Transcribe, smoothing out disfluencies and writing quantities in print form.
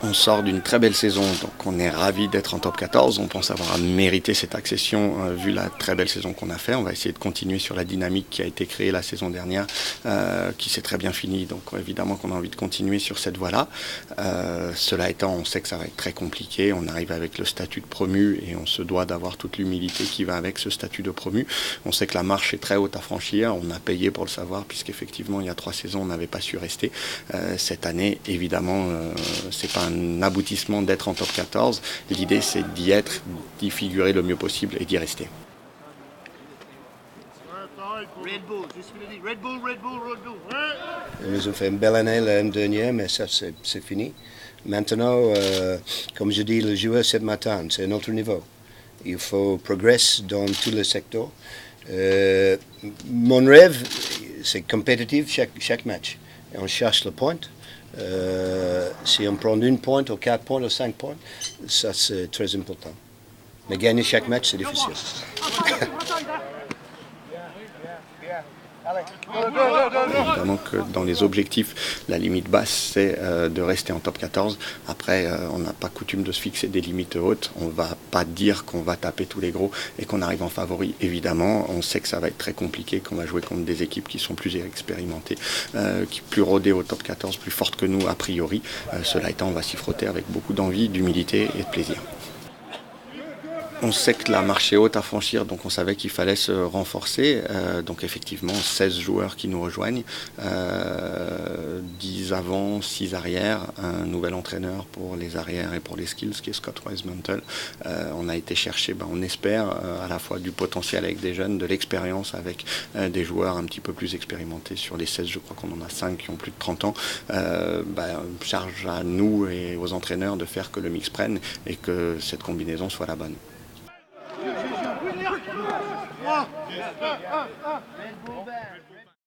On sort d'une très belle saison, donc on est ravis d'être en top 14. On pense avoir mérité cette accession vu la très belle saison qu'on a fait. On va essayer de continuer sur la dynamique qui a été créée la saison dernière, qui s'est très bien finie. Donc évidemment qu'on a envie de continuer sur cette voie-là. Cela étant, on sait que ça va être très compliqué. On arrive avec le statut de promu et on se doit d'avoir toute l'humilité qui va avec ce statut de promu. On sait que la marche est très haute à franchir. On a payé pour le savoir puisqu'effectivement il y a 3 saisons on n'avait pas su rester. Cette année, évidemment, c'est pas un aboutissement d'être en top 14. L'idée, c'est d'y être, d'y figurer le mieux possible et d'y rester. Ils nous ont fait une belle année l'année dernière, mais ça, c'est fini. Maintenant, comme je dis, le joueur, c'est maintenant, c'est un autre niveau. Il faut progresser dans tous les secteurs. Mon rêve, c'est compétitif chaque match. Et on cherche le point. Si on prend 1 point ou 4 points ou 5 points, ça c'est très important. Mais gagner chaque match, c'est difficile. Évidemment que dans les objectifs, la limite basse, c'est de rester en top 14. Après, on n'a pas coutume de se fixer des limites hautes. On ne va pas dire qu'on va taper tous les gros et qu'on arrive en favori. Évidemment, on sait que ça va être très compliqué, qu'on va jouer contre des équipes qui sont plus expérimentées, qui plus rodées au top 14, plus fortes que nous a priori. Cela étant, on va s'y frotter avec beaucoup d'envie, d'humilité et de plaisir. On sait que la marche est haute à franchir, donc on savait qu'il fallait se renforcer. Donc effectivement, 16 joueurs qui nous rejoignent, 10 avant, 6 arrières, un nouvel entraîneur pour les arrières et pour les skills, qui est Scott Wisemantel. On a été chercher, on espère, à la fois du potentiel avec des jeunes, de l'expérience avec des joueurs un petit peu plus expérimentés. Sur les 16, je crois qu'on en a 5 qui ont plus de 30 ans. Charge à nous et aux entraîneurs de faire que le mix prenne et que cette combinaison soit la bonne. Red Bull back.